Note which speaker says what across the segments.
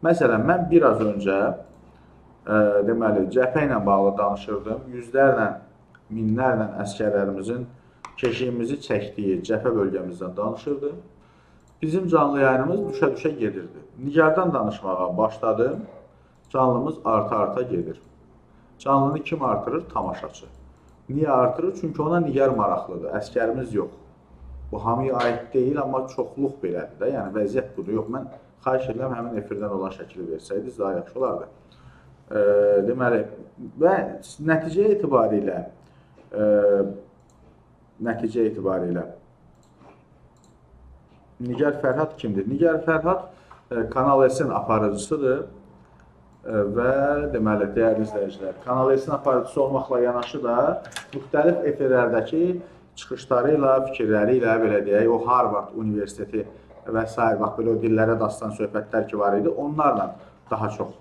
Speaker 1: Məsələn, mən biraz öncə deməli, cəbhə ilə bağlı danışırdım. Yüzlərlə, minlərlə əskərlərimizin keşiyimizi çəkdiyi cəbhə bölgəmizdən danışırdım. Bizim canlı yayınımız düşə-düşə gedirdi. Nigardan danışmağa başladım. Canlımız arta-arta gedir. Canlını kim artırır? Tamaşaçı. Niyə artırır? Çünki ona nigar maraqlıdır. Əskərimiz yox. Bu hamıya aid deyil, amma çoxluq belədir də. Yəni, vəziyyət budur. Yox, mən xahiş edirəm, həmin efirdən olan şəkili versəydiniz, daha yaxşı olardı. Deməli, və nəticə etibarilə Nigar Fərhad kimdir? Nigar Fərhad Kanal S-in aparıcısıdır və deməli, dəyərli izləyicilər, Kanal S-in aparıcısı olmaqla yanaşı da müxtəlif efirlərdəki çıxışları ilə, fikirləri ilə, belə deyək, o Harvard Universiteti və s. bax, belə o dillərə dastan söhbətlər ki var idi, onlarla daha çox,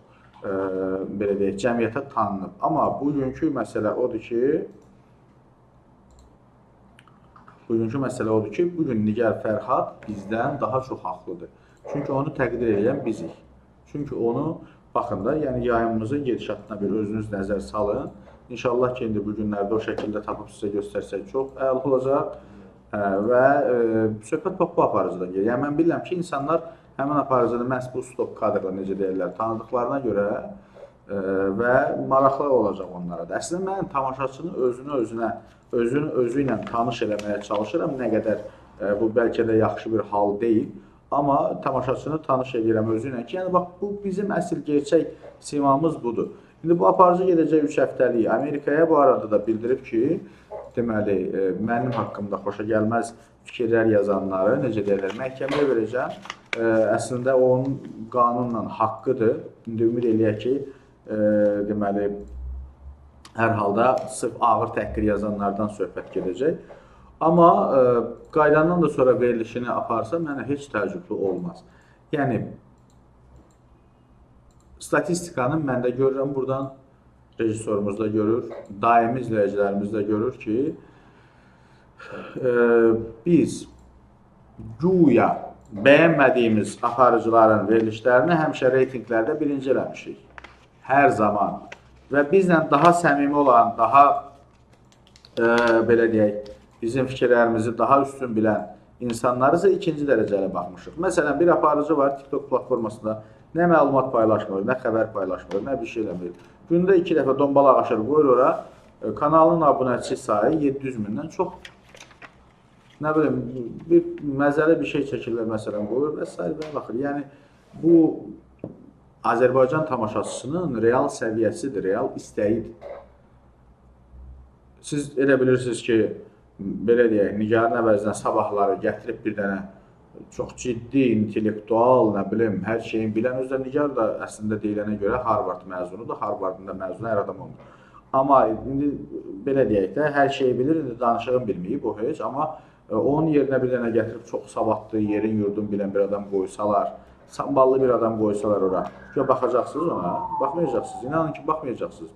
Speaker 1: belə deyək, cəmiyyətə tanınıb. Amma bugünkü məsələ odur ki, bugün Nigar Fərhad bizdən daha çox haqlıdır. Çünki onu təqdir edən bizik. Çünki onu, baxın da, yəni yayımımızın gedişatına bir özünüz nəzər salın. İnşallah ki, indi bu günlərdə o şəkildə tapıb sizə göstərsək çox əla olacaq və söhbət bu aparıcıdan gelir. Yəni, mən bilirəm ki, insanlar həmin aparıcını məhz bu stop kadrla, necə deyirlər, tanıdıqlarına görə və maraqlı olacaq onlara da. Əslində, mən tamaşaçının özü ilə tanış eləməyə çalışıram. Nə qədər bu bəlkə də yaxşı bir hal deyil. Amma tamaşaçını tanış edirəm özü ilə ki, yəni bax, bu bizim əsl gerçək simamız budur. İndi bu aparıcı gedəcək 3 həftəlik Amerikaya bu arada da bildirib ki, deməli, mənim haqqımda xoşa gəlməz fikirlər yazanları, necə deyirlər, məhkəməyə verəcəm. Əslində, onun qanunla haqqıdır. İndi ümid eləyək ki, deməli, hər halda sırf ağır təhqir yazanlardan söhbət gedəcək. Amma qaydandan da sonra verilişini aparsa, mənə heç təəccüblü olmaz. Yəni, statistikanı mən də görürəm buradan, rejissorumuz da görür, daimi izləyicilərimiz də görür ki, biz güya bəyənmədiyimiz aparıcıların verilişlərini həmişə reytinqlərdə birinci eləmişik. Hər zaman. Və bizlə daha səmimi olan, daha, belə deyək, bizim fikirlərimizi daha üstün bilən insanları isə ikinci dərəcələ baxmışıq. Məsələn, bir aparıcı var TikTok platformasında, nə məlumat paylaşmır, nə xəbər paylaşmır, nə bir şey eləmir. Gündə 2 dəfə dombalaq aşır, qoyur ora, kanalın abunəçi sayı 700 mindən çox. Nə bilim, bir məzəli bir şey çəkirlər, məsələn, qoyur və s. və baxır. Yəni, bu Azərbaycan tamaşaçısının real səviyyəsidir, real istəyidir. Siz elə bilirsiniz ki, belə deyək, Nigarın əvəzinə sabahları gətirib bir dənə çox ciddi, intellektual, nə bilim, hər şeyin bilən, özdə Nigar da əslində deyilənə görə Harvard məzunudur, Harvardın da məzunu hər adam olmur. Amma indi belə deyək də, hər şeyi bilir, indi danışığın bilməyib o heç, amma onun yerinə bir dənə gətirib çox savadlı, yerin yurdun bilən bir adam qoysalar, samballı bir adam qoysalar ora, baxacaqsınız ona, baxmayacaqsınız, inanın ki, baxmayacaqsınız.